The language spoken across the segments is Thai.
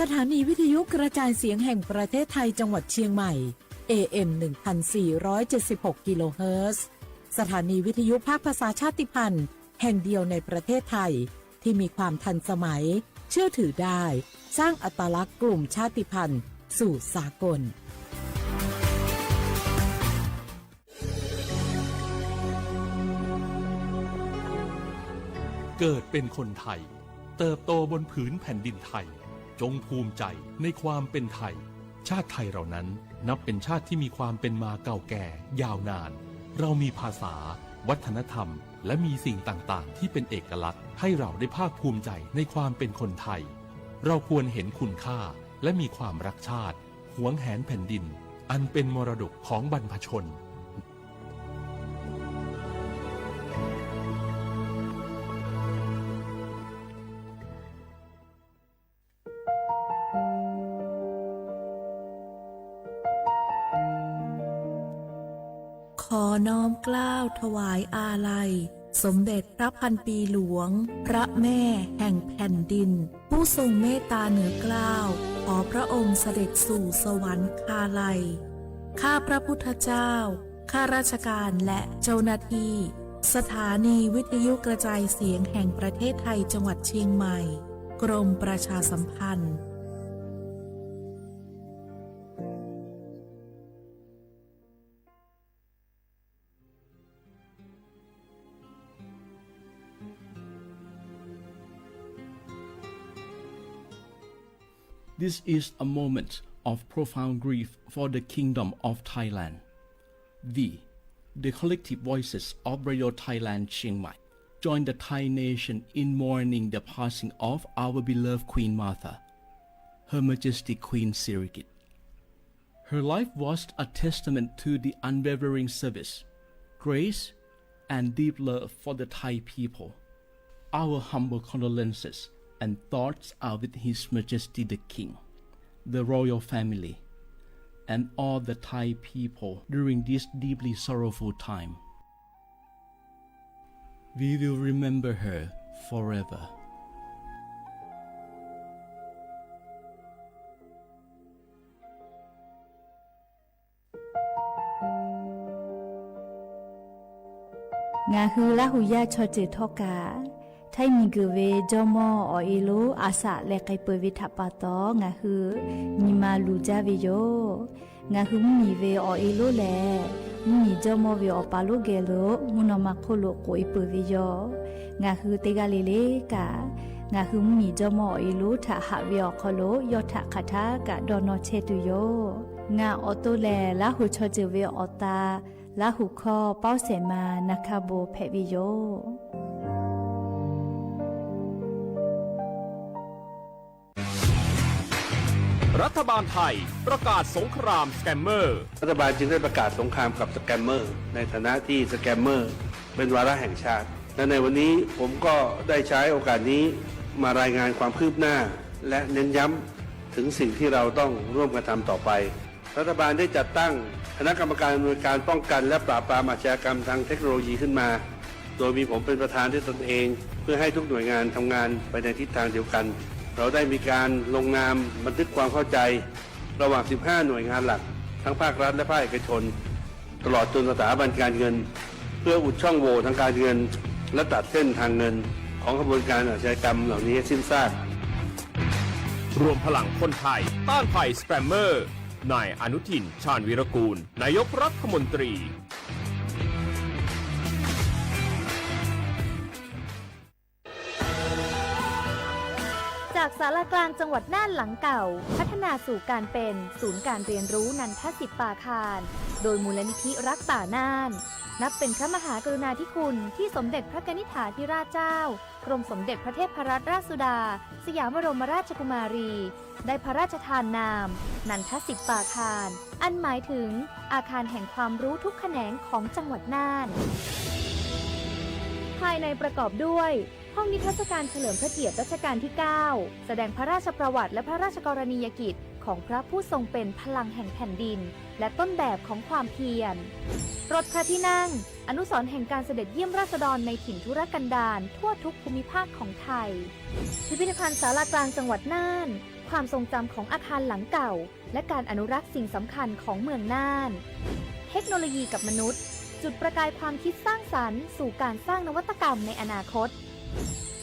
สถานีวิทยุกระจายเสียงแห่งประเทศไทยจังหวัดเชียงใหม่ AM 1476 กิโลเฮิรตซ์สถานีวิทยุภาคภาษาชาติพันธุ์แห่งเดียวในประเทศไทยที่มีความทันสมัยเชื่อถือได้สร้างอัตลักษณ์กลุ่มชาติพันธุ์สู่สากลเกิดเป็นคนไทยเติบโตบนผืนแผ่นดินไทยจงภูมิใจในความเป็นไทยชาติไทยเรานั้นนับเป็นชาติที่มีความเป็นมาเก่าแก่ยาวนานเรามีภาษาวัฒนธรรมและมีสิ่งต่างๆที่เป็นเอกลักษณ์ให้เราได้ภาคภูมิใจในความเป็นคนไทยเราควรเห็นคุณค่าและมีความรักชาติหวงแหนแผ่นดินอันเป็นมรดกของบรรพชนขอน้อมเกล้าถวายอาลัยสมเด็จพระพันปีหลวงพระแม่แห่งแผ่นดินผู้ทรงเมตตาเหนือเกล้าขอพระองค์เสด็จสู่สวรรคาลัยข้าพระพุทธเจ้าข้าราชการและเจ้าหน้าที่สถานีวิทยุกระจายเสียงแห่งประเทศไทยจังหวัดเชียงใหม่กรมประชาสัมพันธ์This is a moment of profound grief for the Kingdom of Thailand. The collective voices of Radio Thailand Chiang Mai, join the Thai nation in mourning the passing of our beloved Queen Martha, Her Majesty Queen Sirikit. Her life was a testament to the unwavering service, grace, and deep love for the Thai people. Our humble condolences and thoughts are with His Majesty the King, the royal family, and all the Thai people during this deeply sorrowful time. We will remember her forever. Nga hula huya choche thoka Thai mi gwe jomo o ilu asa le kai pe vi thapato nga hu ni ma lu ja vi yo nga hu mi ve o ilu le mi jomo vi o palu ge lo muno ma kholo ko i pe vi yo nga hu te ga le le ka nga hu mi jomo o ilu tha ha vi o kholo yo tha khatha ka dono che tu yo nga o to le la hu cho je vi o ta la hu kho pao se ma nakabo phe vi yoรัฐบาลไทยประกาศสงครามสแกมเมอร์รัฐบาลจึงได้ประกาศสงครามกับสแกมเมอร์ในฐานะที่สแกมเมอร์เป็นวาระแห่งชาติและในวันนี้ผมก็ได้ใช้โอกาสนี้มารายงานความคืบหน้าและเน้นย้ำถึงสิ่งที่เราต้องร่วมกันทำต่อไปรัฐบาลได้จัดตั้งคณะกรรมการอำนวยการป้องกันและปราบปรามอาชญากรรมทางเทคโนโลยีขึ้นมาโดยมีผมเป็นประธานด้วยตนเองเพื่อให้ทุกหน่วยงานทำงานไปในทิศทางเดียวกันเราได้มีการลงนามบันทึกความเข้าใจระหว่าง 15 หน่วยงานหลักทั้งภาครัฐและภาคเอกชนตลอดจนสถาบันการเงินเพื่ออุดช่องโหว่ทางการเงินและตัดเส้นทางเงินของกระบวนการอาชญากรรมเหล่านี้ให้สิ้นซากรวมพลังคนไทยต้านภัยสแกมเมอร์นายอนุทินชาญวีรกูลนายกรัฐมนตรีจากศาลากลางจังหวัดน่านหลังเก่าพัฒนาสู่การเป็นศูนย์การเรียนรู้นันทศิษย์ป่าคารโดยมูลนิธิรักป่าน่านนับเป็นพระมหากรุณาธิคุณที่สมเด็จพระกนิษฐาธิราชเจ้ากรมสมเด็จพระเทพรัตนราชสุดาสยามบรมราชกุมารีได้พระราชทานนามนันทศิษย์ป่าคารอันหมายถึงอาคารแห่งความรู้ทุกแขนงของจังหวัดน่านภายในประกอบด้วยห้องนิทรรศการเฉลิมพระเกียรติรัชกาลที่ 9 แสดงพระราชประวัติและพระราชกรณียกิจของพระผู้ทรงเป็นพลังแห่งแผ่นดินและต้นแบบของความเพียรรถพระที่นั่งอนุสรณ์แห่งการเสด็จเยี่ยมราษฎรในถิ่นทุรกันดารทั่วทุกภูมิภาคของไทยพิพิธภัณฑ์ศาลากลางจังหวัดน่าน ความทรงจำของอาคารหลังเก่า และการอนุรักษ์สิ่งสำคัญของเมืองน่าน เทคโนโลยีกับมนุษย์ จุดประกายความคิดสร้างสรรค์สู่การสร้างนวัตกรรมในอนาคต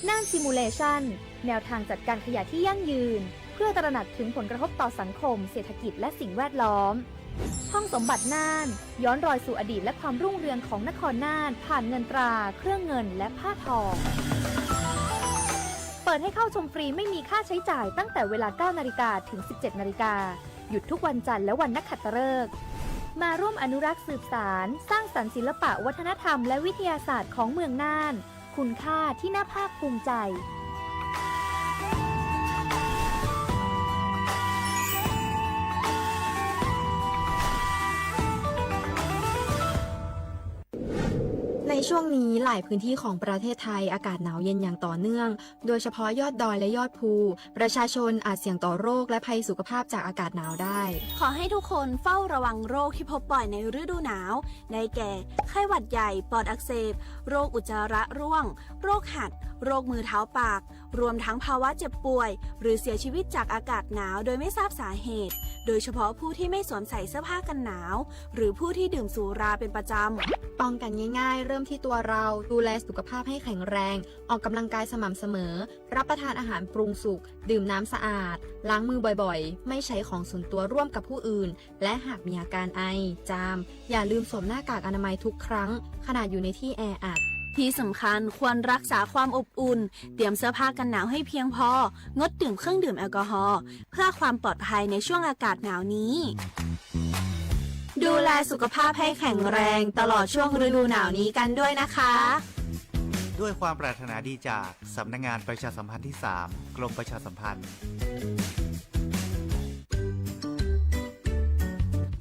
น่านซิมูเลชันแนวทางจัดการขยะที่ยั่งยืน เพื่อตระหนักถึงผลกระทบต่อสังคมเศรษฐกิจและสิ่งแวดล้อม ห้องสมบัติน่าน ย้อนรอยสู่อดีตและความรุ่งเรืองของนครน่าน ผ่านเงินตรา เครื่องเงินและผ้าทอง เปิดให้เข้าชมฟรีไม่มีค่าใช้จ่ายตั้งแต่เวลา 9 นาฬิกาถึง 17 นาฬิกา หยุดทุกวันจันทร์และวันนักขัตฤกษ์มาร่วมอนุรักษ์สืบสารสร้างสรรค์ศิลปะวัฒนธรรมและวิทยาศาสตร์ของเมืองน่าน คุณค่าที่น่าภาคภูมิใจ ในช่วงนี้หลายพื้นที่ของประเทศไทยอากาศหนาวเย็นอย่างต่อเนื่อง โดยเฉพาะยอดดอยและยอดภู ประชาชนอาจเสี่ยงต่อโรคและภัยสุขภาพจากอากาศหนาวได้ ขอให้ทุกคนเฝ้าระวังโรคที่พบบ่อยในฤดูหนาว ได้แก่ ไข้หวัดใหญ่ ปอดอักเสบ โรคอุจจาระร่วง โรคหัด โรคมือเท้าปาก รวมทั้งภาวะเจ็บป่วย หรือเสียชีวิตจากอากาศหนาวโดยไม่ทราบสาเหตุ โดยเฉพาะผู้ที่ไม่สวมใส่เสื้อผ้ากันหนาว หรือผู้ที่ดื่มสุราเป็นประจำ ป้องกันง่ายๆ เริ่มที่ตัวเราดูแลสุขภาพให้แข็งแรง ออกกำลังกายสม่ำเสมอ รับประทานอาหารปรุงสุก ดื่มน้ำสะอาด ล้างมือบ่อยๆ ไม่ใช้ของส่วนตัวร่วมกับผู้อื่น และหากมีอาการไอ จาม อย่าลืมสวมหน้ากากอนามัยทุกครั้ง ขณะอยู่ในที่แออัด ที่สำคัญควรรักษาความอบอุ่น เตรียมเสื้อผ้ากันหนาวให้เพียงพอ งดดื่มเครื่องดื่มแอลกอฮอล์เพื่อความปลอดภัยในช่วงอากาศหนาวนี้ ดูแลสุขภาพให้แข็งแรงตลอดช่วงฤดูหนาวนี้กันด้วยนะคะ ด้วยความปรารถนาดีจากสำนักงานประชาสัมพันธ์ที่ 3 กรมประชาสัมพันธ์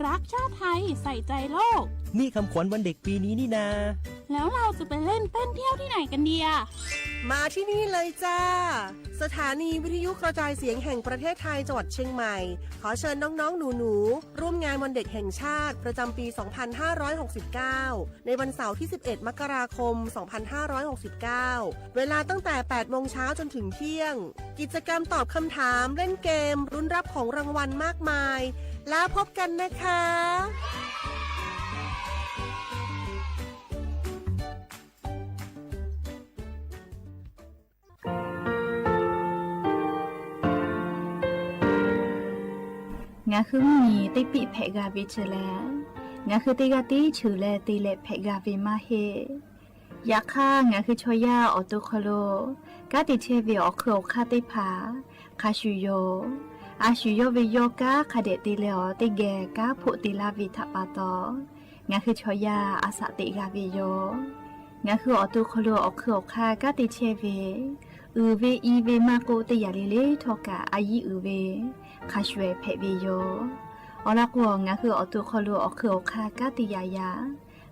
รักชาติไทยใส่ใจโลก นี่คำขวัญวันเด็กปีนี้นี่นา แล้วเราจะไปเล่นเต้นเที่ยวที่ไหนกันดีอะมาที่นี่เลยจ้าสถานีวิทยุกระจายเสียงแห่งประเทศไทยจังหวัดเชียงใหม่ขอเชิญน้องๆหนูๆร่วมงานวันเด็กแห่งชาติประจำปี 2569 ในวันเสาร์ที่ 11 มกราคม 2569 เวลาตั้งแต่ 8 โมงเช้าจนถึงเที่ยง กิจกรรมตอบคำถามเล่นเกมรุ้นรับของรางวัลมากมายแล้วพบกันนะคะ งาคือมีติปิเพกาวิเชลงาคือติกาติชูเลติเลเพกาวิมาเฮยาค่างาคือชอยาออตุคโลกาติเชวิออคือคาติผาคาชูโยอาชูโยวิโยกาคาเดติเลอติเกกาพุติลาวิทัปาโตงาคือชอยาอาสติกาวิโยงาคือออตุคโลออคือคากาติเชวิอือเวอีเวมาโกติยาลิเลทอกาอายีอือเวคาชเวเพวิโยอลากวงาคืออตุคลูอคืออคากาติยายา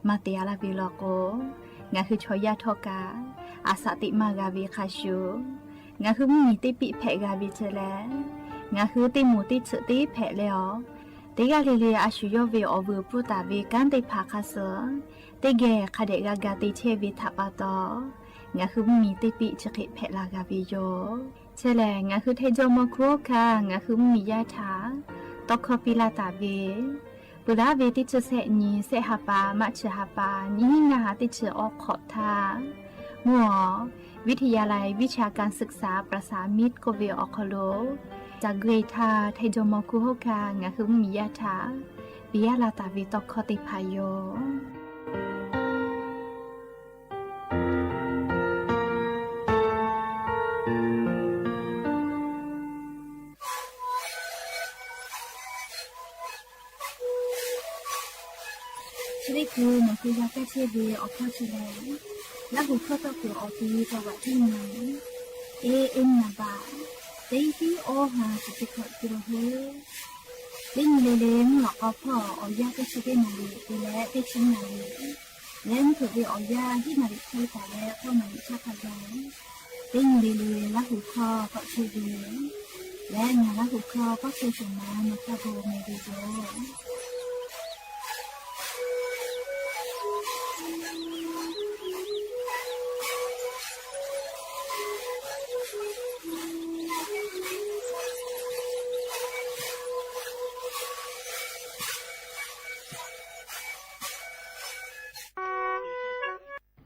มาเตียลาบิลโกงาคือชอยาทอกาอาสติมากาวิคาชูงาคือมีติปิเพกาวิเจเลงาคือติมูติสติเพเลอติกาลิเลอาชูโยเวอวูปุตาเวกันติภาคาเสติเกคาเดกากาติเชวิทัปาโตงาคือมีติปิจคิเพลากาวิโยเชลงาคือเทโจโมโครคางาคือมียาถาตอกคอปิลาตาเวปุราเวติเชเสนีเสหปามัชหปานิงาติเชออกขอทามัววิทยาลัยวิชาการศึกษาประสานมิตรโกเวออคโลจากเกรทาเทโจโมโคโฮคางาคือมียาถาปิยาลาตาเวตอกคอติพายโยชีวิตคือมันคือยาแก้เชื้อดีออกข้อเชื้อแล้วหัวข้อตัวคือออกที่จังหวัดที่ไหนเอ็นนาบาเตที่โอฮาสุดขอกิโลเฮเล่นเล่นหลอกเอาพ่อเอายาแก้เชื้อได้นาลีและได้ชิ้นนาลีเล่นถือไปเอายาที่นาลีที่แต่แล้วก็นาลีชาพยาเล่นเล่นแล้วหัวข้อก็เชื้อดีและงานแล้วหัวข้อก็เชื้อสมานมาตาโบเมดิโด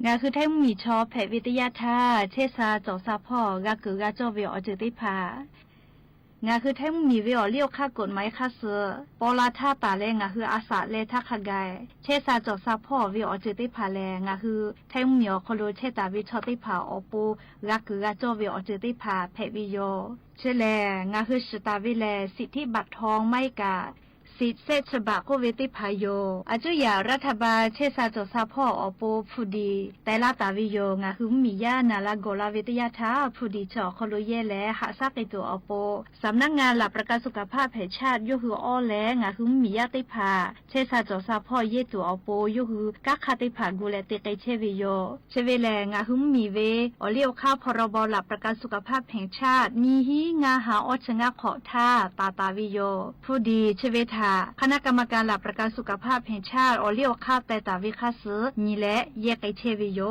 งาคือไทยมีชอแพทย์วิทยาท่าเชษาจอซาพ่อกากือกาจอเวอจือติพางาคือไทยมีเวอเลี้ยวค่ากฎหมายค่าเสือปอลาท่าตาแลงาคืออาสาเลทักขกายเชษาจอซาพ่อเวอจือติพาแลงาคือไทยมีอคโลเชตาวิชอติพาอปูกากือกาจอเวอจือติพาแพทย์วิโยเชแลงาคือสตาวิแลสิทธิบัตรทองไม่กาสิทธิเศษฉบับโควิติพายโยอาจุยารัฐบาลเชษาจซาพ่ออโปผู้ดีแต่ละตาวิโยงาคือมียานาลาโกลาวิทยาทาผู้ดีจอคโลเยและหาซักไอตัวอโปสำนักงานหลักประกันสุขภาพแห่งชาติยคืออ้อแลงาคือมียาติพาเชษาจซาพ่อเยตัวอโปยคือกักคาติพากูเลติไกเชวิโยเชเวแลงาคือมีเวอเลี้ยวข้าวพรบหลักประกันสุขภาพแห่งชาติมีฮีงาหาอชงะขอท่าตาวิโยผู้ดีเชเวทาคณะกรรมการหลักประกันสุขภาพแห่งชาติอเลี้ยวข้าวแต่ตาวิคาสือนี่แหละแยกไอเทวิโย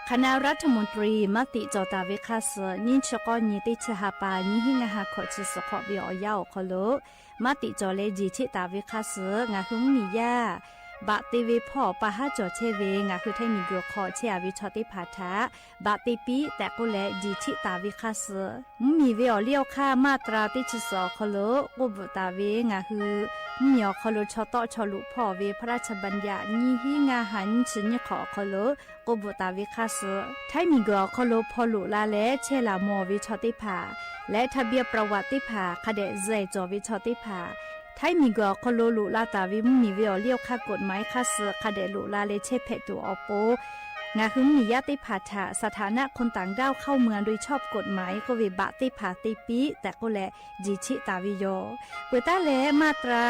คณะรัฐมนตรีมติจอตาวิคาสือนิชกอนิติชหาปานิหิงหาขอชิสขอวิอยาวคโลมติจอเลจีชิตาวิคาสืองาหุงมียาบะติวิพ่อปะฮะจอเชเวงาคือไทยมีเกลือคอเชียวิชอติพาทาบะติปีแต่กุเลจีชิตาวิคาสมีเวอเลี้ยวค่ามาตราติชสอคโลกุบตาเวงาคือมีอคโลชอตอชอลุพ่อเวพระราชบัญญัตินี้หิงาหันชิญขอคโลกุบตาวิคาสไทยมีเกลือคโลพอลุลาและเชลามอวิชอติพาและทะเบียนประวัติพาคเดเจจอวิชอติพาไทยมีกอคโลลุลาตาวิมีเวอเลี้ยวค่ากฎหมายค่าเสือคาเดลุลาเลเชเพตัวอโปงาคือมีญาติพาถะสถานะคนต่างด้าวเข้าเมืองโดยชอบกฎหมายก็เวบะติพาติปีแต่ก็แลจีชิตาวิโยเปตาเลมาตรา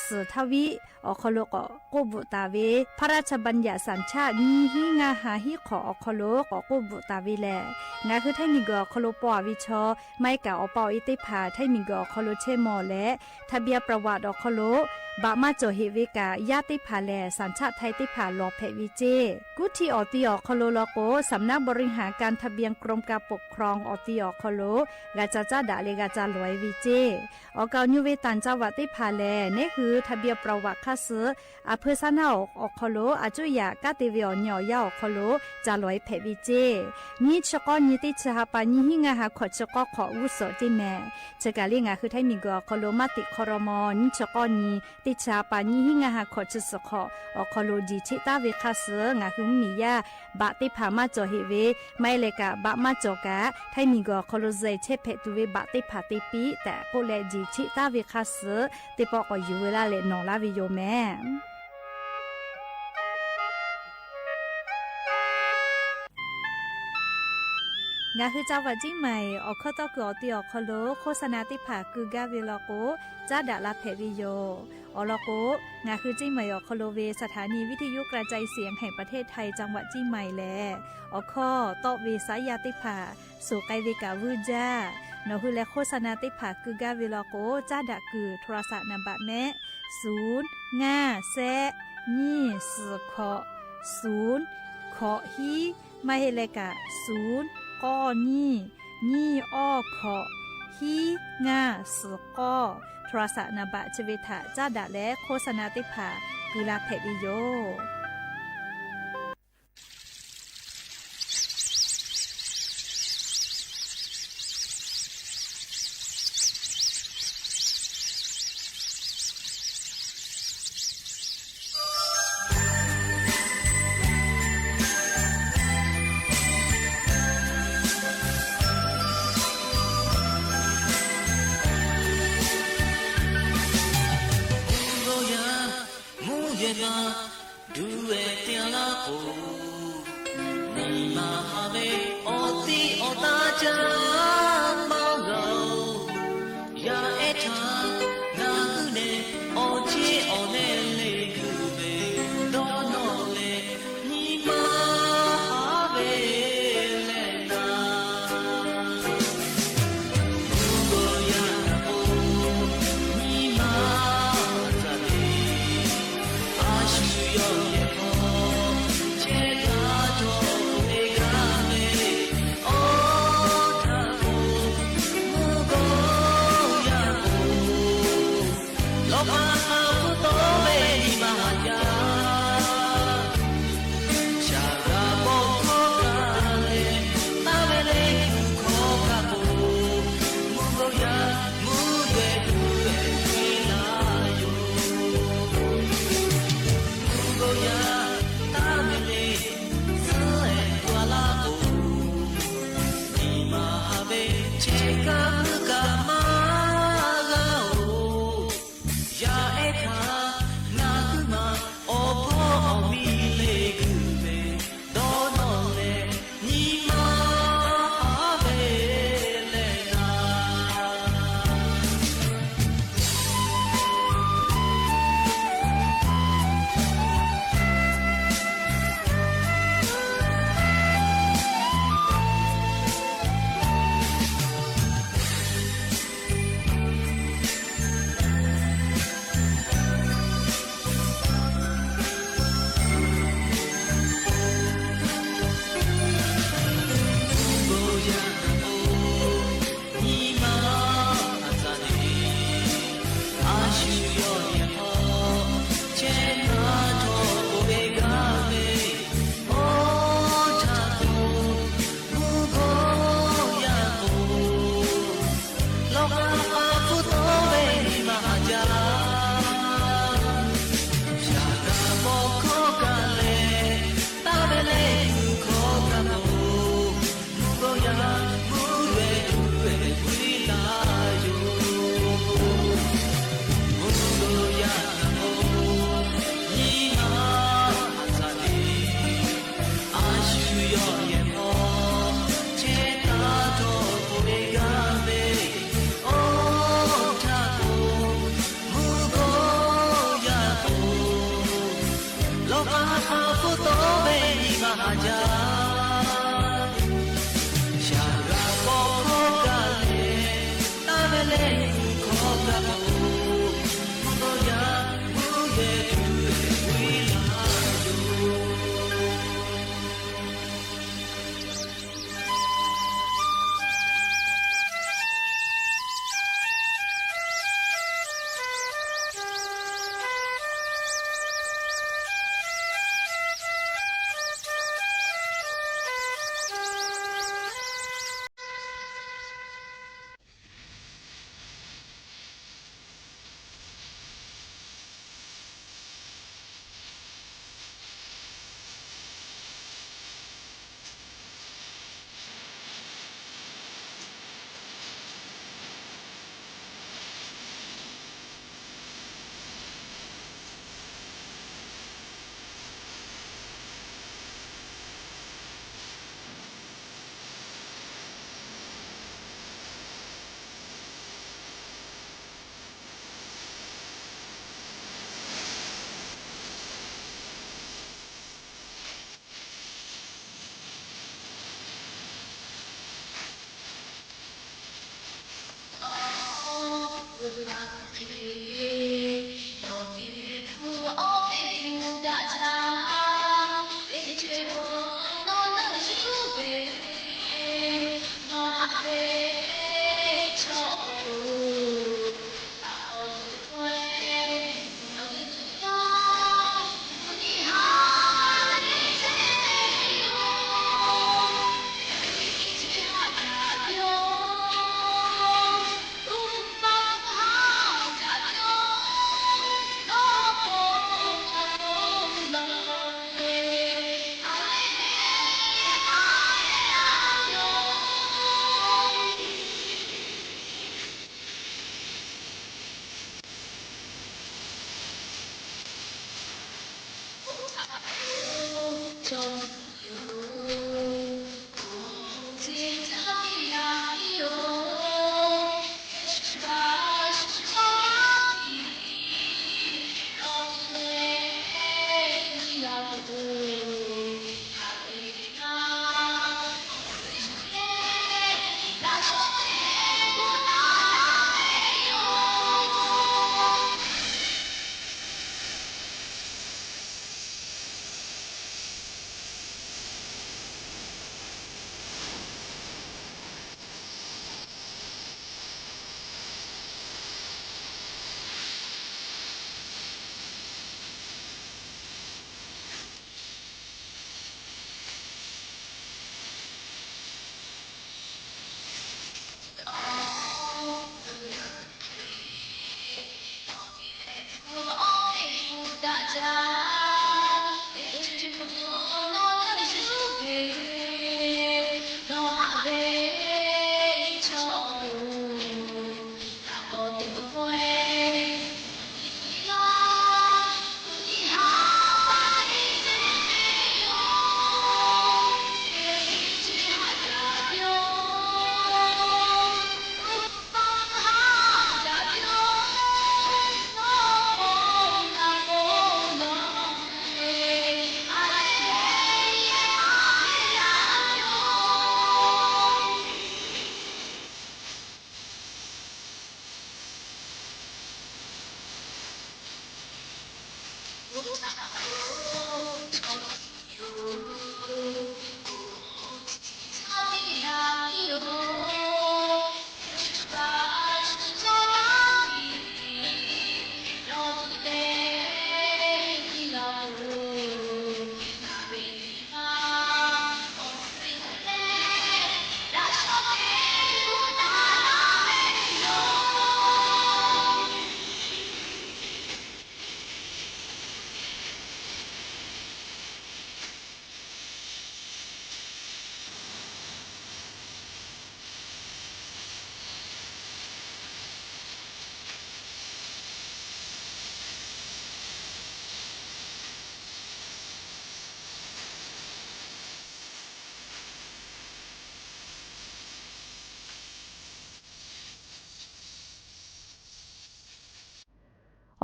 สือทวิอคโลกโกบุตาเวพระราชบัญญัติสัญชาตินี้หิงาหาหิขออคโลกโกบุตาวิแลงาคือไทยมีกอคโลปอวิชอไม่กะอปออิติพาไทยมีกอคโลเชมอและทะเบียนประวัติอคโลบะมาโจเฮวิกาญาติพาแลสัญชาติไทยติพาลอเพวิเจกุทีออติอคโลโลโกสำนักบริหารการทะเบียนกรมการปกครองออติอคโลกาจาจาดาเลกาจาลอยวิเจออกาญูเวตันจาวติพาแลนี่คือทะเบียนประวัติคาสืออเพซานาอคโลอาจุยากาติเวอญอยาอคโลจาลอยเพวิเจนี่ชกอนิติชหาปานิหิงาหาขอชกอขออุโสจิแมเชกาลิงาคือไทยมีกอคโลมาติคอรมอนิชกอนีติชาปานิหิงาหาขอชิสขออคโลจีชิตาเวคาสืองาหุมมียาบะติพามาจอเฮเวไม่เลกะบะมาจอกะไทยมีกอคโลเจเชเพตุเวบะติพาติปีแต่โกเลจีชิตาเวคาสือติปอกอยู่เวลาเลนอลาวิโยแม่งาคือเจ้าวัดจิ้งใหม่ออกข้อต่อกือติออกคโลโฆษณาติผาคือกาเวลโกจ้าดาลาเพวิโยอลโกงาคือจิ้งใหม่ออกคโลเวสถานีวิทยุกระจายเสียงแห่งประเทศไทยจังหวัดจิ้งใหม่แลออกข้อต่อเวสายาติผาสู่ไกเวกาวูจ้านอคือและโฆษณาติผาคือกาเวลโกจ้าดาคือโทรศัพท์นำบัตรแม่0 5 แซนี่สือขอ0ขอฮีไม่เฮเลกะ0ก้อนี่อ้อขอฮีงาสกอโทรศัพท์นบะชเวทะจ้าดะและโฆษณาติภากุลาเพวิโย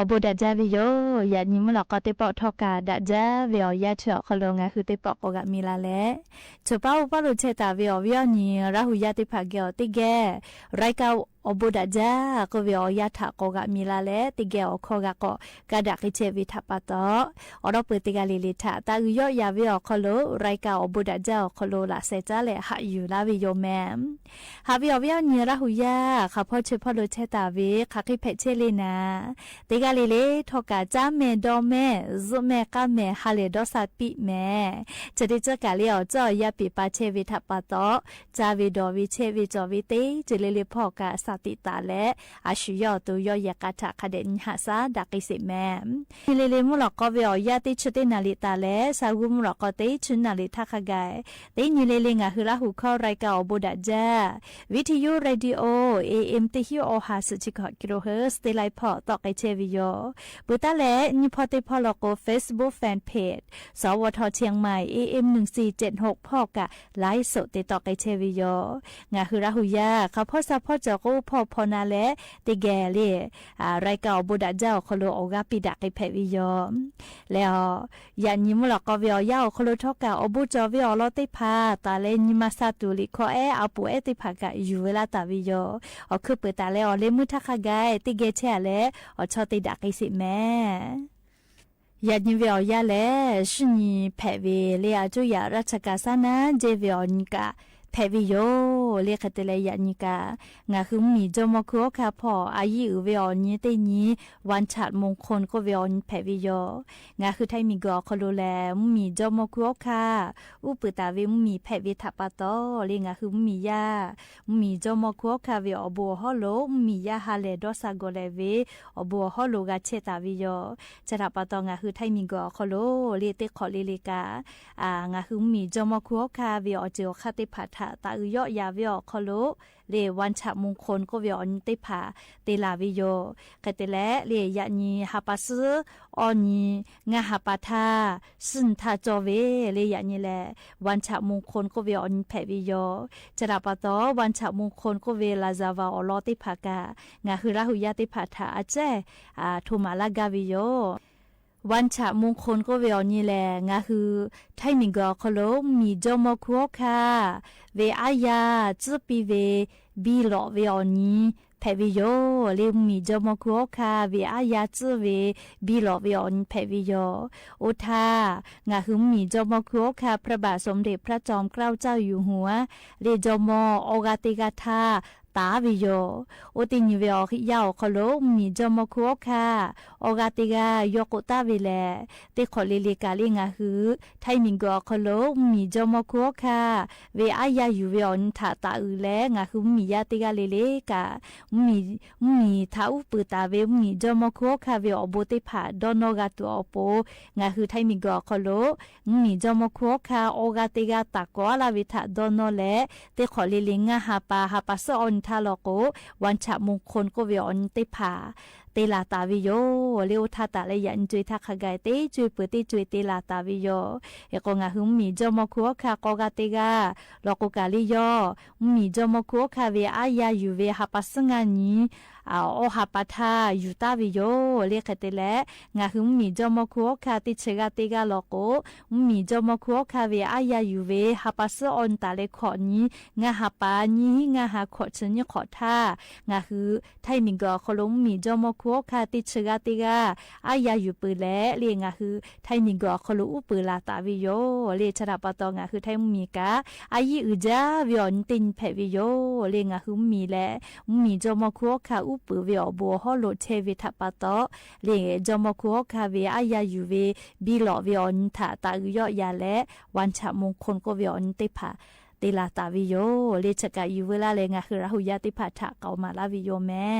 อบูดาจาวิโยยานิมลอกก็เตปอทอกาดาจาวิอยาเถอคลงาคือเตปอกกะมีลาแลจุปาอุปลุเชตาวิอวิอนีราหุยาติภาเกอติเกไรกาอบูดาจาก็วิอยาถะกะมีลาแลติเกอคอกะก็กะดักเชวิทัปะตออรอเปติกาลิลิทะตาอุยอยาวิอคโลไรกาอบูดาจาคโลลาเซจาเลหะอยู่ลาวิโยแมมหาวิอวิอนีราหุยาคาพอเชพอลุเชตาวิคาคิเพเชเลนาติกาลิเลทอกาจาเมดอเมซุเมกาเมฮาเลดอซาปิเมจะได้เจอกาลิอจอยาปิปาเชวิทัปะตอจาวิดอวิเชวิจอวิเตจะเลเลพอกาสติตาและอาชุยอตัวยอยากาทะคเดนหาซาดักสิแมเลเลมุลก็วิอยาติชุตินาลิตาและซากุมุลก็ติชุนาลิทักกายตินิเลเลงะฮืลาหุคอไรกาอบูดาจาวิทยุเรดิโอ AM ติฮิโอฮาสุจิกกิโลเฮิรตซ์เตไลพอตอกไอเชวิโยบุตาและนิพอติพอลโก Facebook Fan Page สวทเชียงใหม่ AM 1476พอกะไลฟ์สดติตอกไอเชวิโยงะฮืลาหุยาเขาพอซาพอจอกูพอพอนาและติแกเลไรกาอบูดาจาคโลโอกาปิดักไอเพวิโยแล้วยานิมุลก็วิอยาคโลทอกาอบูจอวิอลอติพาตาเลนิมาซาตุลิคออาปูเอติภากะยูเวลาตาวิโยอคือเปตาเลอเลมุทักกายติเกเชเลอชอติดักไอสิแม่ยานิเวอยาเลชุนีเพเวเลอาจุยาราชกาสนาเจวิอนิกาเพวิโยเรียกเตเลยานิกางาคือมีจอมคัวคาพออายุเวอนี้เตนี้วันฉัดมงคลก็เวอนี้เพวิโยงาคือไทยมีกอคโลแลมีจอมคัวคาอุปตาเวมีเพวิทัปะตอเรียงาคือมียามีจอมคัวคาเวอบัวฮอโลมียาฮาเลดอซาโกเลเวอบัวฮอโลกาเชตาวิโยจะทัปะตองาคือไทยมีกอคโลเรียเตขอลิลิกางาคือมีจอมคัวคาเวอเจอคาติพัทตาอุยอยาวิอคโลเลวันฉะมงคลก็วิอนิติภาเตลาวิโยกะเตและเลยะนีฮาปัสออนีงาฮาปาทาสึนทาจอเวเลยะนีแลวันฉะมงคลก็วิอนิเพวิโยจะราปะตอวันฉะมงคลก็เวลาซาวาอลอติภากางาคือราหุยาติภาทาอาเจทุมาลากาวิโยวันฉะมงคลก็เวอนี่แหละงาคือไทยมีกอคโลมีจอมคัวคาเวอายาจุปีเวบีโลเวอนี้เพวิโยเลมีจอมคัวคาเวอายาจุเวบีโลเวอนี้เพวิโยโอทางาคือมีจอมคัวคาพระบาทสมเด็จพระจอมเกล้าเจ้าอยู่หัวเลจอมโอกาติกาทาตาวิโยโอตินิเวอยาวคโลมีจอมคัวคาโอกาติกายกตาวิเลติขอลิลิกาลิงาฮือไทยมิงกอคโลมีจอมคัวคาเวอายาอยู่เวอนทาตาอือแลงาฮือมียาติกาลิเลกามีทาอุปตาเวมีจอมคัวคาเวอโบติผาดอนกาตัวอโปงาฮือไทยมิงกอคโลมีจอมคัวคาโอกาติกาตากอลาวิทาดอนแลติขอลิลิงาฮาปาซอนทาโลโกวันฉะมงคลก็เวอนิติภาเตลาตาวิโยเลียวทาตาเลยยันจุยทักขกายเตจุยเปติจุยเตลาตาวิโยเอกงาหึมมีจอมคัวคากอกาเตกาโลกกาลิโยมีจอมคัวคาเวอายาอยู่เวฮัปัสงานีโอฮัปทาอยู่ตาวิโยเรียกเตเลงาหึมมีจอมคัวคาติเชกาเตกาโลโกมีจอมคัวคาเวอายาอยู่เวฮัปัสออนตาเลขอนี้งาฮัปานีงาฮาขอชนยขอทางาหือไทยมิงกอคลงมีจอมคัวคาติเชกาเตกาอายาอยู่ปือแลเรียงาหือไทยมิงกอคลุอุปือลาตาวิโยเรียชราปตองาหือไทยมีกาอายิอุจาวิออนตินเพวิโยเรียงาหือมีแลมีจอมคัวคาอุปือวิอบัวฮอโลเทวิทัปตอเรียจอมคัวคาเวอายาอยู่เวบิโลวิออนทาตาอุยอยาแลวันฉะมงคลก็วิออนติภาเตลาตาวิโยเลชกายูเวลาเลงาคือราหุยาติภาทะเกามาลาวิโยแม่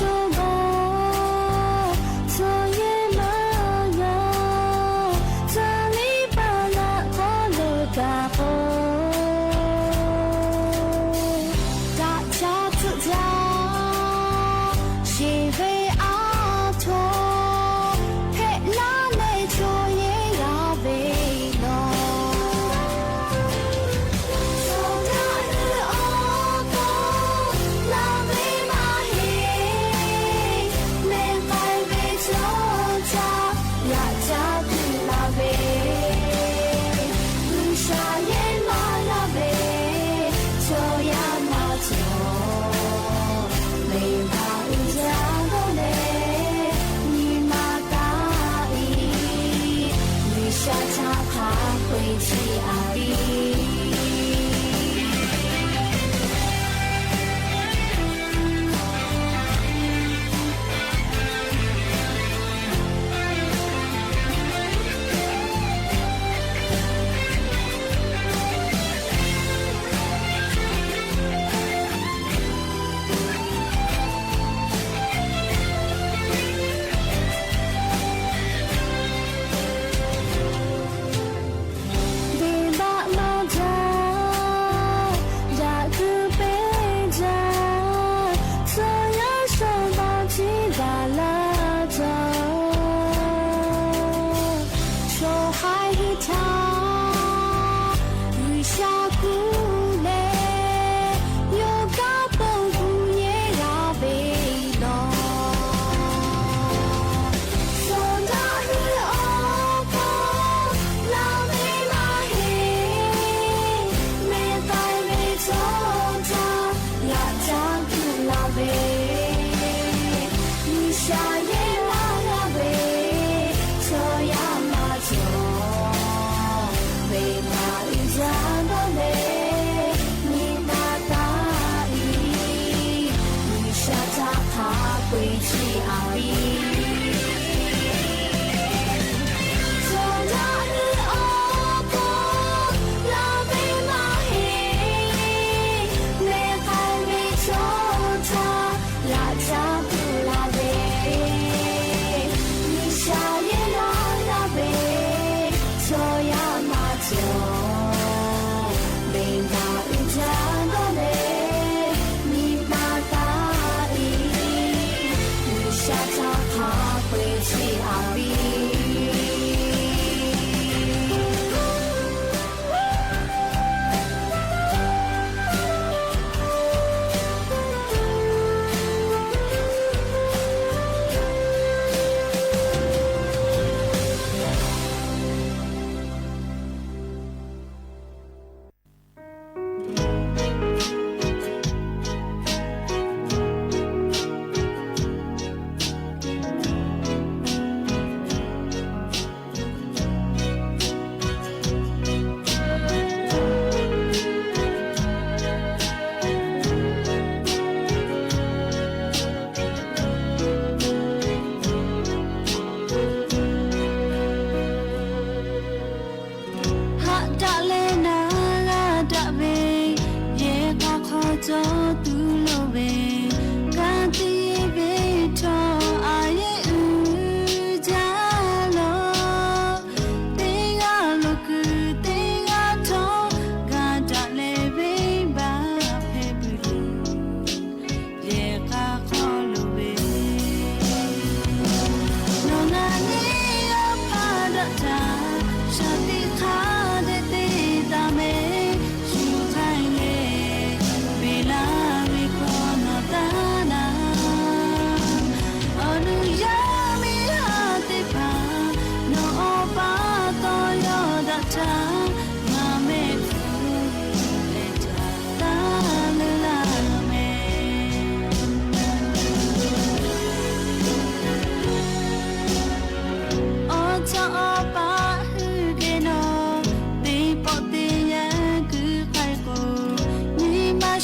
说吧，昨夜梦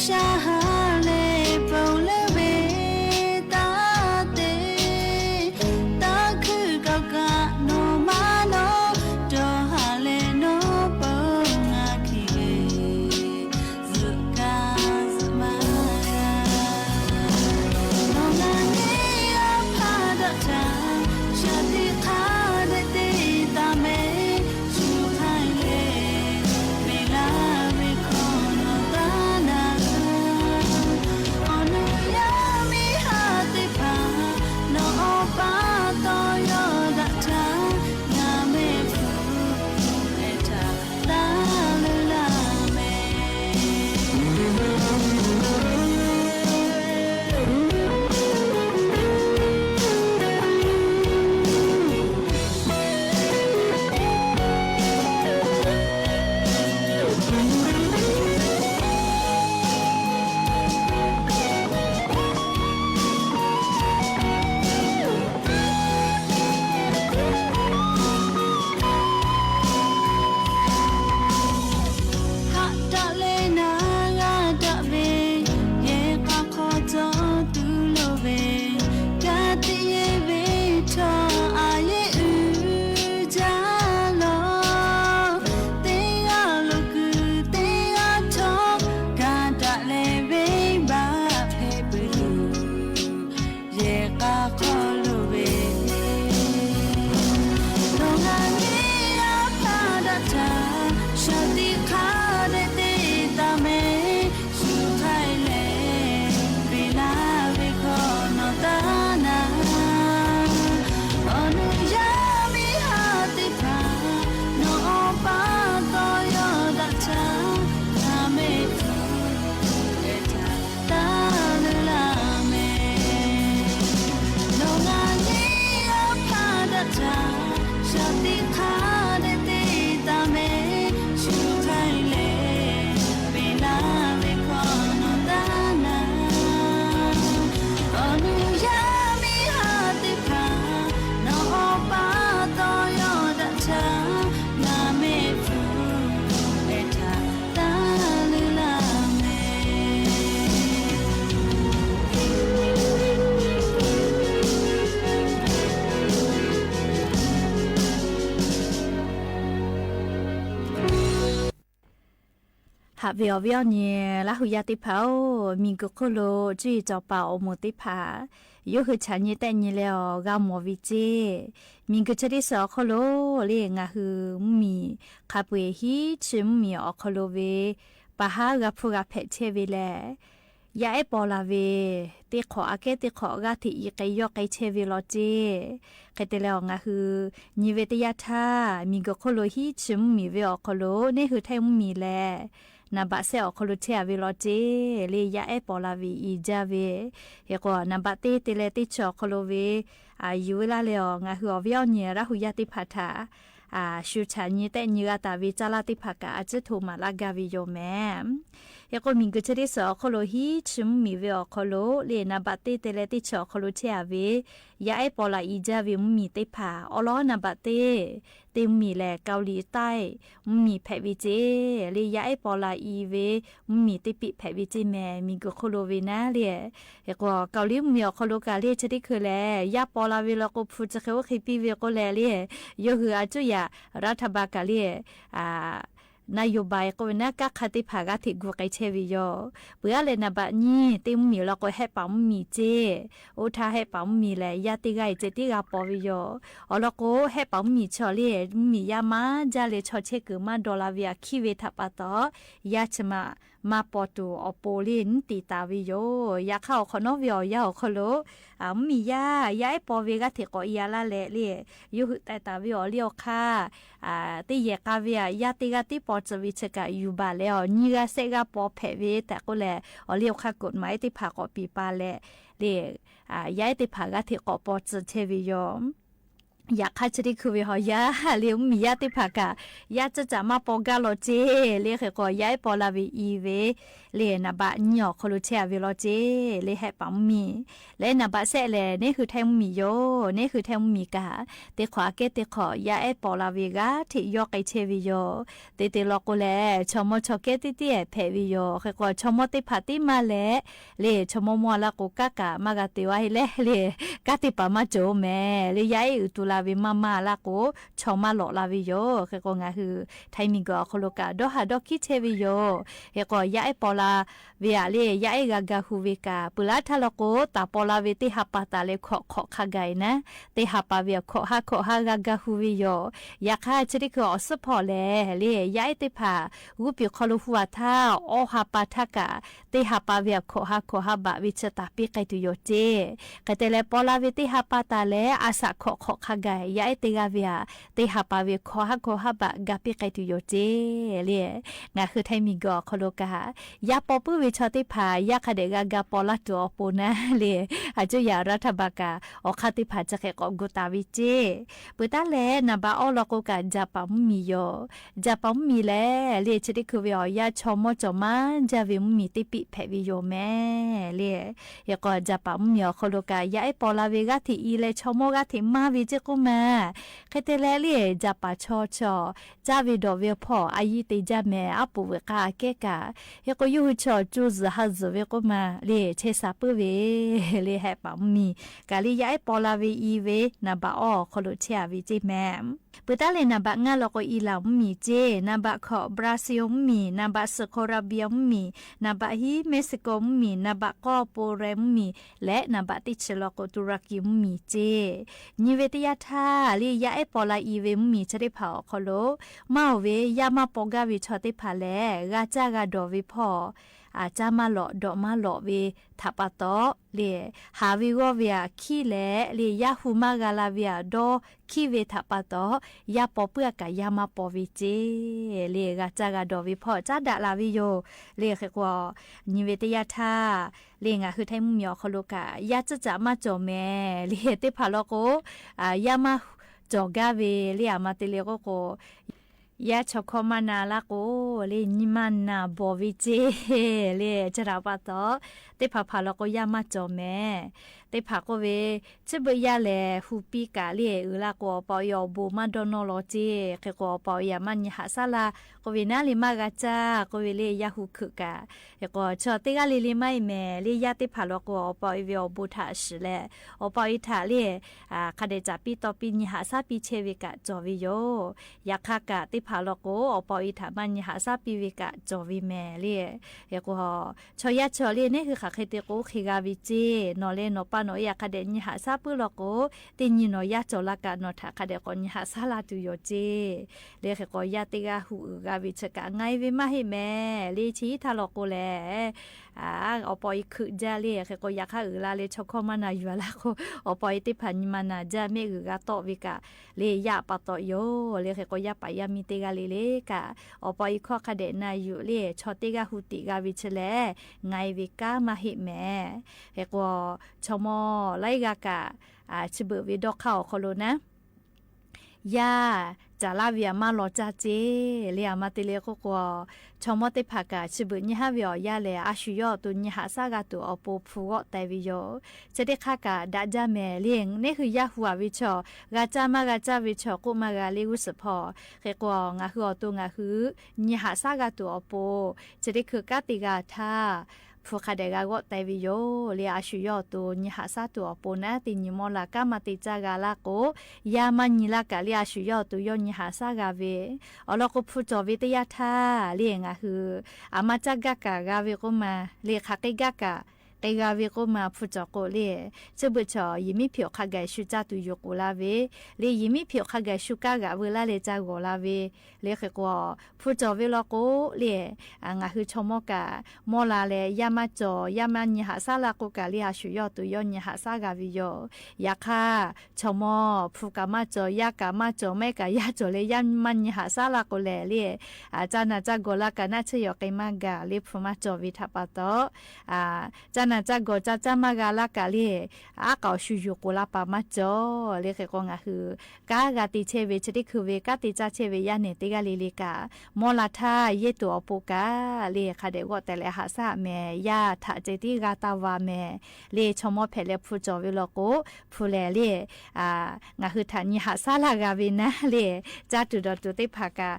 ရှာလေပုံလေဝေတာတဲ့တာခုကောက်ကနောမနောတော့ဟာလေနောပုံငါခိလေဇုကာဇမယာနောငါနေရဖာဒတာရှာတိခါတဲ့တာမေရှုခိုင်လေမေလာမေခေါ်နောတာနာအနုယမီဟာတိဖာနောပါတော်ယောဒတာငါမေဖူလေတာတာလူလာမေ ဟာတလေနာငါတမေရေကခေါ်ကြသူလိုပဲကတိရဲ့ပဲချောအာရဲ့ဥကြလောတင်းရလို့ကူတင်းရချောကတလေပဲဘာဖေပလူရေကခေါ်လို့ပဲလောကကြီးရပါဒတာရှာတိခါတဲ့တာမေရှုခိုင်လေဘီလာဘီခေါ်နောတာနာအနုယမီဟာတိဖာနောပါတော်ယောဒတာနာမေဖူလေတာတာလူလာမေလောငါကြီးရပါဒတာရှာတိခါတဲ့တာမေရှုခိုင်လေဘီလာဘီခေါ်နောတာနာအနုယမီဟာတိဖာနောပါတော်ယောဒတာနာမေဖူလေတာတာလူလာမေ hạ vèo vèo nhẹ là hủy tiệp pháo mình cứ khô lô chỉ cho bảo một tiệp phá yêu hủy chán như tên như leo gạo mỏ vị chế mình cứ chơi đi sợ khô lô liền ngà hư mì khá bùi hí chim mì ở khô lô về bà ha gặp phụ gặp phe chế về lẽ ya ép bỏ là về tiệp khó cái thì cái yo cái chế về lo chế cái tên leo ngà hư như về tiệp tha mình cứ khô lô hí chim mì về ở khô lô nên hư thay mì lẽ na ba se o kholu che ave lo che le ya e pola vi I ja ve he ko na ba te le te cho kholu ve a yu la le o nga hu o vyo nye ra hu ya ti pha tha a shu cha nye te nyu ta vi cha la ti pha ka a che thu ma la ga vi yo me he ko min ge che de so kholu hi chim mi ve o kholu le na ba te le te cho kholu che ave ya e pola I ja ve mi te pha o lo na ba teมีแลเกาหลีใต้มีแพวิเจเลยยาไอปอลาอีเวมีติปิแพวิเจแม่มีก็โคโลเวนะเลยแล้วก็เกาหลีมีโคโลกาเลยจะได้คือแลยาปอลาเวแล้วก็พูดจะเขาคิดปีเวก็แลเลยยคืออาจุยารัฐบาลกาเลยนโยบายก็เป็นนักขัดติภากติกุไกเชวิโยเบื่อเลยนะบัดนี้ติมมีแล้วก็ให้ปั๊มมีเจโอทาให้ปั๊มมีแหละยาติไกเจติกาปอวิโยอ๋อแล้วก็ให้ปั๊มมีชอเลยมียามาจาเลยชอเชกุมาดอลลาร์วิอาคิเวทัปะตอยาชมาปอตูอโปลินติตาวิโยยาเข้าขอนวิโยยาขโลมียาไอปอเวกติกอยาละเละยูแต่ตาวิโยเลียวค่ะติเยกาวิยาติกาติปอจะวิชกาอยู่บาแล้วนี่ก็เสกาปอเพเวแต่ก็แลเลียวค่ะกฎหมายติภากอปีปาแลย้ายติภากติกอปอจะเทวิโย อยากให้จะได้คือวิหอยาเลี้ยงมียาติภากะยาจะมาปอกาโลเจเลี้ยงก็ย้ายปอลาวีอีเวเลี้ยนบะหยอกคลุเชียวิโลเจเลี้ยให้ปั๊มมีและนบะเสะเลยนี่คือแทงมีโยนี่คือแทงมีกะเตขวาเกเตขอยาไอปอลาวีกะที่ยอกไอเชวิโยเตลอกแลชมชเกติเตเพวิโยก็ชมติภาติมาแลเลี้ยชมมัวละกุกะกะมากะติวาให้เลี้ยกะติปามาโจแม่เลี้ยย้ายอุตุลาวิมาละกูชอมาหลอลาวิโยเฮก็งาคือไทมิกอคโลกาดอหาดอคิเชวิโยเฮก็ยาไอปอลาเวียเลยาไอกากาฮูเวกาปุลาทะลโกตาปอลาเวติหาปาตาเลขอคาไกนะเตหาปาเวียขอฮากากาฮูวิโยยาคาชริกอสพอเลเลยยาไอติผาวูปิคอลูฮัวทาอหาปาทากาเตหาปาเวียขอฮาบะวิชตาปิไกตุโยเจกะเตเลปอลาเวติหาปาตาเลอาสะขอคาไกยาไอติกาเวียเตหาปาเวียขอฮาบะกาปิไกตุโยเจเลยงาคือไทมิกอคโลกายาปอปุวิชติผายาคเดกากาปอลาตัวปนะเลยอาจุยารัฐบากาอคติผาจะแขกกุตาวิเจปุตาเลนบาอลโกกาจาปัมมีโยจาปัมมีเลเลยชดิคือวิอยาชอมจอมาจาวิมมีติปิเพวิโยแม่เลยยก็จาปัมมีคโลกายาไอปอลาเวกาที่อีเลชอมกาที่มาวิเจกุมาเคเตเลเลยจาปาชอจาวิดอเวพออายิติจาแม่อปุเวกาเกกายก็ยูชอจูซฮัซเวกุมาเลยเชซาปุเวเลยให้ปัมมีกาลิยาไอปอลาเวอีเวนบาอคโลเชียวิเจแมมปุตาเลนบะงาลก็อีลามีเจนบะขอบราซิลมีนบะสโคราเบียมีนบะฮิเม็กซิโกมีนบะกอโปเรมมีและนบะติเชลโกตุรกีมีเจนิเวตยาทาลียาไอปอลาอีเวมีชะได้เผาคโลมาเวยามาปอกาวิชอติผาแลกาจากาดอวิพออาจามาหลอดอกมาหลอเวทัปะตอเลหาวิโกเวียขี้แลเลยาหูมากาลาเวียดอขี้เวทัปะตอยาปอเปือกะยามาปอวิเจเลกาจากาดอวิพอจาดาลาวิโยเลเขกว่านิเวตยาทาเลงะคือไทมุมยอคโลกายาจะมาจอแม่เลติผาลโกยามาจอกาเวเลอามาเตเลโกยาชอคอมานาลาโกเลนิมันนาบอวิเจเลจราปะตอเตผาผาลโกยามาจอแม่เตผาโกเวจิบยาเลฮูปีกาเลอุลาโกปอยอบูมาดอนโลเจเกโกปอยามันหาซาลาโกเวนาลิมากาจาโกเวเลยาฮูคึกาเกโกชอติกาลิลิไม่แม่เลยาเตผาลโกปอยเวอบูทาชิเลอปอยทาเลคาเดจาปิตอปิญหาซาปิเชวิกะจอวิโยยาคากะติผาลโกอปอยทามันหาซาปิวิกะจอวิแม่เลเกโกชอยาชอเลนี่คือขาเคเตโกคิกาวิเจนอเลนอปานอยาคาเดญหาซาปุลโกติญโนยาจอลากานอทาคาเดกอนหาซาลาตุโยเจเลเขกอยาติกาหูกาวิชกะไงวิมาให้แม่เลชีทาลโกแลอปอยคือจาเลเขกอยาคาลาเลชอคอมานายัวลาโกอปอยติพันมานาจาเมกาโตวิกะเลยาปะโตโยเลเขกอยาปายามิติกาเลกะอปอยขอคาเดนายุเลชอติกาหูติกาวิชแลไงวิกามาให้แม่เขกชมไลกากะชิเบวิดอกเข้าโคโลนะยาจาลาเวียมาลอจาเจเลียมาติเลโกโกชมติภากะชิเบญหาเวียยาเลอาชุยอตุญหาซากาตุอปูฟูกไตวิโยจะได้คากะดาจาเมเลียงนี่คือยาหัววิชอกาจามากาจาวิชอกุมากาลิวุสพอเกกวงาฮือตุงาฮือญหาซากาตุอปูจะได้คือกาติกาทาพวกคาเดกาโกไตวิโยเลียอาชุยอตุญหาซาตุอปูนะติญมอลากามาติจากาลาโกยามันญิลากะเลียอาชุยอตุยญหาซากาเวอลโกพุจอวิทยาทาเลียงาฮืออามาจากกะกาเวโกมาเลียคาเกกะกะไกกาเวโกมาพุจอโกเลจะบุชอยิมิเพียวคาไกชุจาตุโยโกลาเวเลยิมิเพียวคาไกชุกากะเวลาเลจาโกลาเวเลเขกวพุจอเวลโกเลงาฮือชมกะมอลาเลยามาจอยามันญหาซาลาโกกะเลียชุยอตุยญหาซากาวิโยยาคาชมพุกามาจอยากามาจอเมกะยาจอเลยามันญหาซาลาโกเลเลอาจานาจาโกลากะนาชยอไกมากะเลพุมาจอวิทัปปะโตจา นาจะโกจะมากาลากาลีอาเกาชูยูกุลาปามาจอเรียกก็งาคือกากาติเชเวชดิคือเวกาติจาเชเวยาเนติกาลีลิกามอลาทาเยตัวปุกาเรียคาเดก็แต่ละหาซาเมยาทะเจติกาตาวาเมเลชมอเพเลผู้จอวิโลโกผู้แลเลงาคือทานิหาซาลากาเวนะเลจาตุดตุติภากา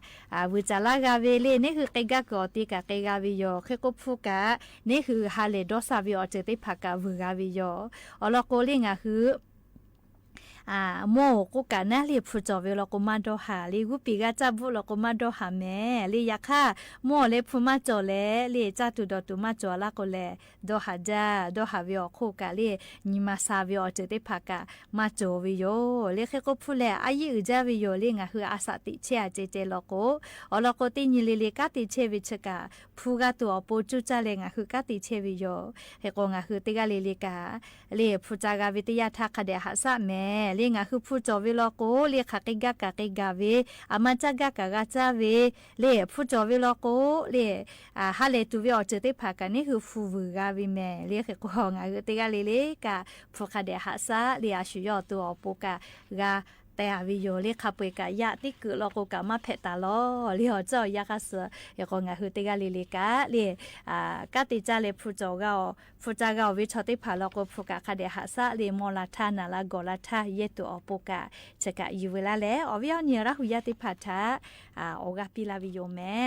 วิจาลากาเวเลนี่คือเกกากอติกาเกกาวิโยเคกผู้กานี่คือฮาเลดอซาวิโอเจติภากาวิกาวิโยอลโกเลงาคือโมกุกะนะลีผู้จอเวลกุมาดอหาลีกุปีกะจับบุลกุมาดอหาแม่ลียาค่ะโมเลผู้มาจอเลลีจัตุดอตุมาจอละก็เลดอหาจาดอหาวิโอคุกะลีนิมาซาวิโอเจติภากะมาจอวิโยลีเคก็ผู้แลอายุอุจาวิโยลีงะคืออาสาติเชอาเจเจลโกอลโกติญิลีกะติเชวิชกะผู้กะตัวปูจุจาเลงะคือกะติเชวิโยเฮโกงะคือติกะลีกะลีผู้จากะวิทยาทักคะเดหาซะแม่เลียงคือผู้จอวิโลโกเลียขักกะกะกะกะเวอามาจักกะกะกะจาเวเลียผู้จอวิโลโกเลียฮาเลตุวิอเจติภากันนี่คือฟูวกาวิแม่เลียคือก็งาคือติกะเลกะผู้คาเดหาซาเลียชุยอตัวปุกะกะแต่วิโยเลียขับไปกะยะติกุโลโกกะมาเพตาลอเลียเจ้ายะกะสยก็งาคือติกะเลกะเลียกะติจาเลผู้จอกะผู้จากะวิชติภาโลโกผู้กะคาเดหาซาเลียมอลาทานาลาโกลาทาเยตุอปุกะเชกะยูเวลาเลอวิอเนียระหุยติภาทาโอกะปิลาวิโยแม่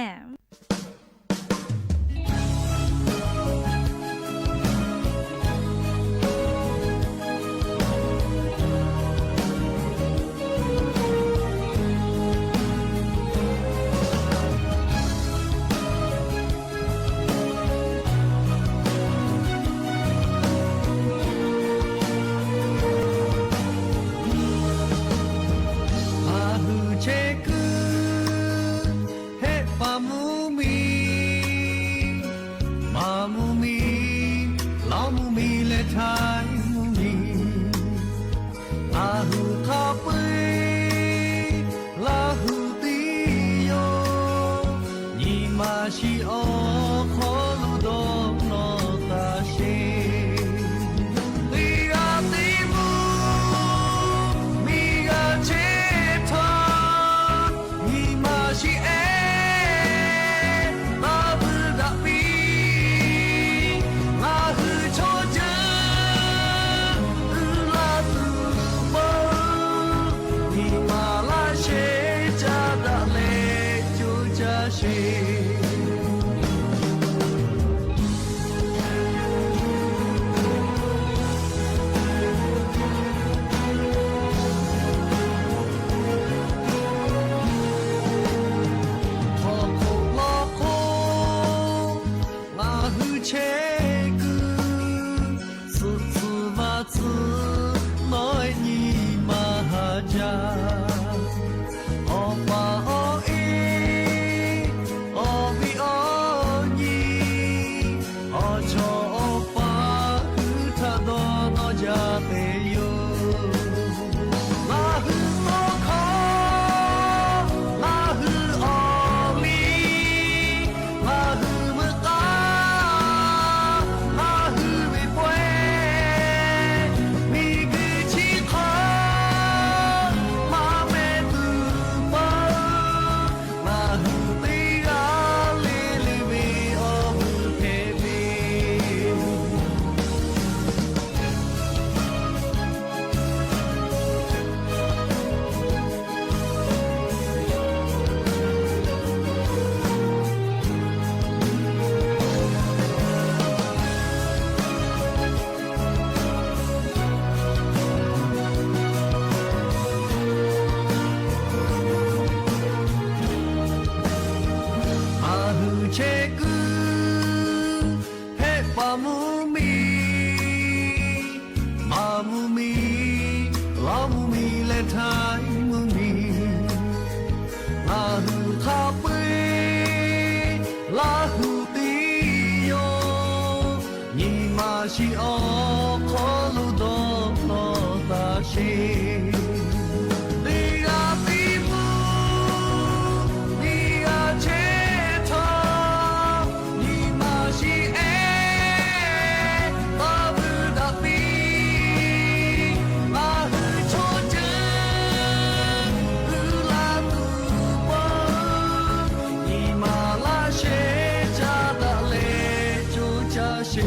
心，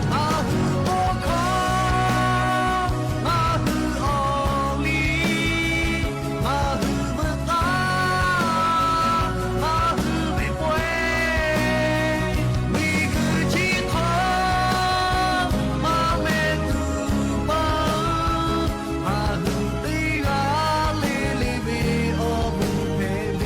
马虎无可，马虎奥利，马虎不大，马虎不会，你可记得，马没土包，马虎的啊哩哩比哦不配比。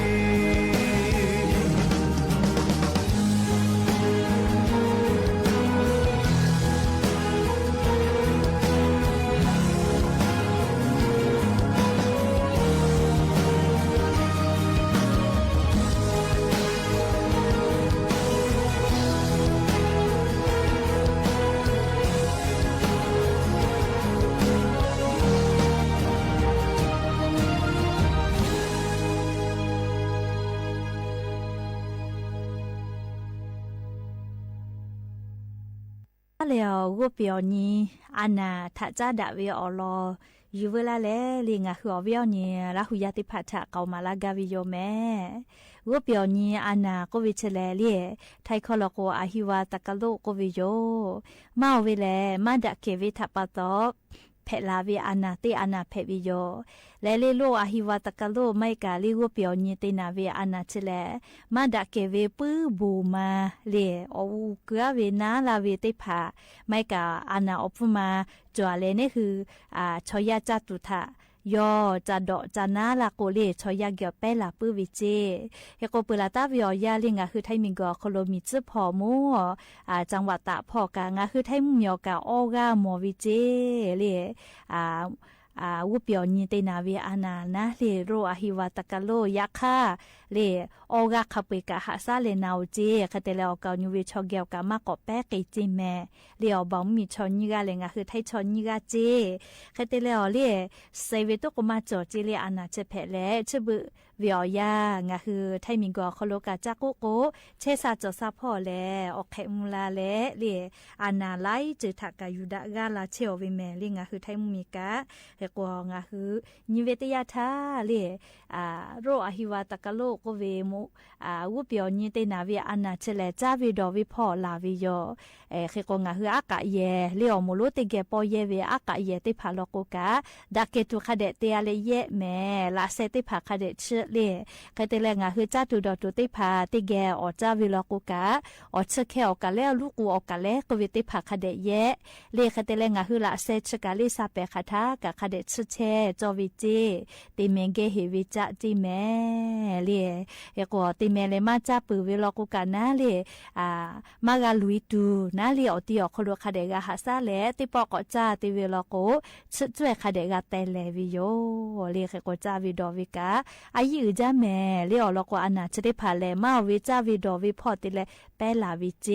แล้วกูเปียวนี้อันน่ะถ้าจะด่าเวอรออยู่เวลาแล้วลิงอ่ะคือเวียวนี้แล้วหุยาติพัฒะเกามาลากาวิโยแม่กูเปียวนี้อันน่ะก็วิเชลเล่ไทยคอลโกอาฮิวาตะกะโลก็วิโยมาเวลามาดักเกวิทัปปะตอเพลาวิอานาติอานาเพวิโยและเลโลอาฮิวาตะกะโลไม่กาลิกูเปียวนี้ตินาเวอานาเชลมาดักเกวิปื้อบูมาเลโอเกลือเวนาลาเวติผาไม่กาอานาอพุมาจัวเลนี่คือชอยาจาตุทะยอจะดอจะนาลาโกเลชอยาเกียวเปลาปื้อวิเจเฮโกปุลาตาวิอยาลิงาคือไทยมิงกอโคโลมิซึพอมูจังหวัดตะพอกางาคือไทยมุมยอกาโอกาโมวิเจเลวุเปียวนีเตนาเวอานานะเลโรอหิวาตะกะโลยักค่ะเลโอกาขับไปกะหาซาเลนาวเจคาเตเลอเกานิเวชอเกียวกามากอแป้เกจิแม่เลอบังมีชอนยิกาเลงาคือไทยชอนยิกาเจคาเตเลอเลเซเวโตกมาจอเจเลอานาเจเพเลชบึเวียยางาคือไทยมิงกอโคโลกาจักโกเชซาจอซาพ่อแลออกไขมุลาแลเลอานาไลจือถักกายุดะกาลาเชอเวแม่เลงาคือไทยมุมิกาเฮกวงาคือนิเวตยาทาเลโรอหิวาตะกะโลโกเวมุวุเปียวนีเตนาเวอานาเชเลจาเวดอวิพ่อลาวิโยเฮกงาคืออากะเยเลอมุโลเตเกปอเยเวอากะเยติพาโลโกกาดักเกตุคาเดเตอาเลเยแม่ลาเซติพาคาเดเชเลกะเตเลงาคือจาตุดอตุติพาติเกอจาวิโลโกกาอเชเคออกะเลลูกูออกะเลกเวติพาคาเดเยเลกะเตเลงาคือลาเซชกะลิซาเปคาทากะคาเดชเชจอวิเจติเมเกเฮวิจะจิแม่เลเฮกอติเมเลมาจาปือวิโลโกกานาเลมากาลุยตูนาเลอติอโคโลคาเดกาหาซาเลติปอกอจาติวิโลโกชจวยคาเดกาเตเลวิโยเลเฮกอจาวิดอวิกาอายุจาแม่เลอโลโกอานาชติพาเลมาวิจาวิดอวิพอติเลเปลาวิเจ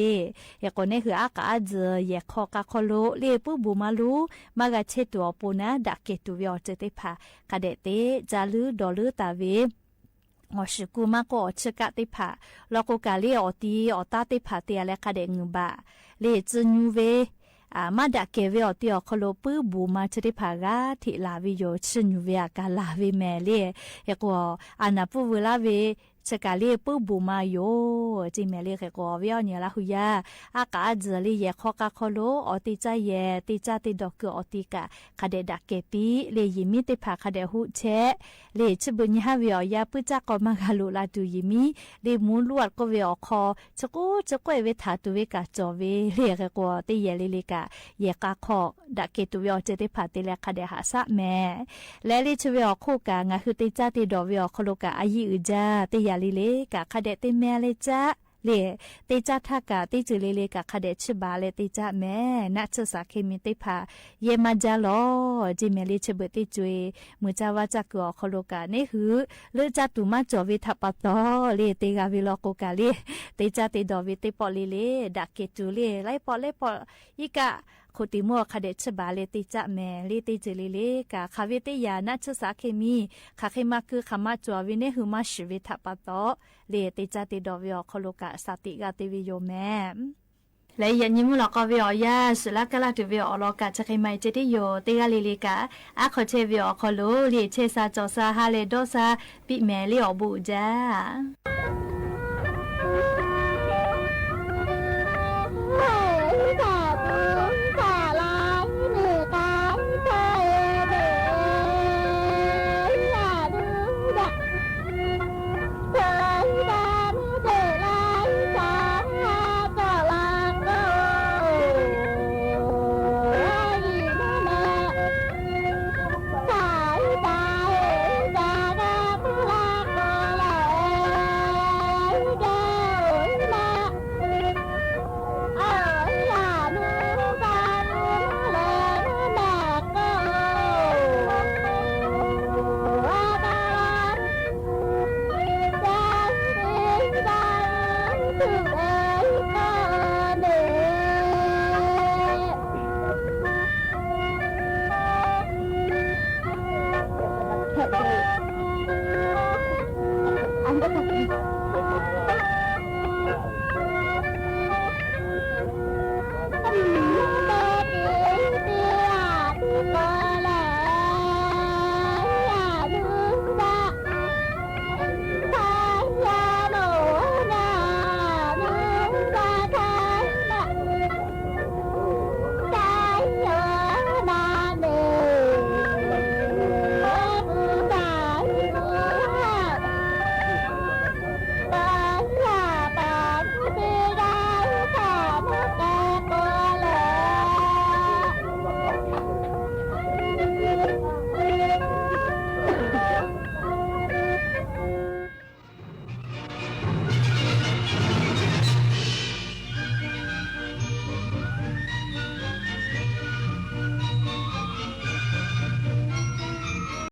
เฮกอเนคืออากาเจเยคอกาโคโลเลปุบูมาลูมากาเชตัวปูนะดักเกตุวิอเจติพาคาเดเตจาลือดอลือตาเวอชิกูมาก็ชกะติผาแล้วก็กาเลอตีอตาติผาเตียและคาเดงบะเลจนูเวมาดักเกเวอตีอคโลปื้อบูมาชติผากาทิลาวิโยชนูเวกาลาเวแมเลเฮกว่าอานาปูเวลาเวชกาเลปูบูมาโยจิเมเลเฮกว่าเวียเนี่ยละหุยาอากาเจลีเยคอกาคโลอติจาเยติจาติดอกอติกาคาเดดักเกปีเลยิมิติผาคาเดหุเชเลชบุญฮาเวียยาปุจักก็มากาลุลาตุยิมิเลมูลวดก็เวียคอชกูจะก้อยเวทาตุเวกาจอเวเลเฮกว่าติเยลิลิกาเยกาคอกดักเกตุเวียเจติผาติเลคาเดหาซะแม่และเลชเวียคู่กางาคือติจาติดอกเวียคโลกาอายิอุจาติยาลิเลกะคาเดติแม่เลจ้าเลติจาทากะติจุเลเลกะคาเดชบาเลติจาแม่นัชสาเคมิติพาเยมาจาลอจิเมลิชเบติจุยมือจาวาจักอคโลกานี่คือเลจาตุมาจอวิทัปตอเลติกาวิโลโกกาเลติจาติดอวิติปอลิเลดักเกตุเลไลปอเลปออีกะโคติมัวคาเดชบาเลติจะแม่เลติจลิเลกะคาเวติยานัชสาเคมีคาเคมาคือคามาจววิเนหือมาชีวิทัปตอเลติจะติดอวิอคโลกะสติกาติวิโยแม่และยันยิมุลกวิอยาสุลกะลาตุวิอลกะจะเคมาเจติโยติกาลิลิกะอะขอเชวิอคโลเลเชซาจอซาฮาเลโดซาปิแมเลอบูจา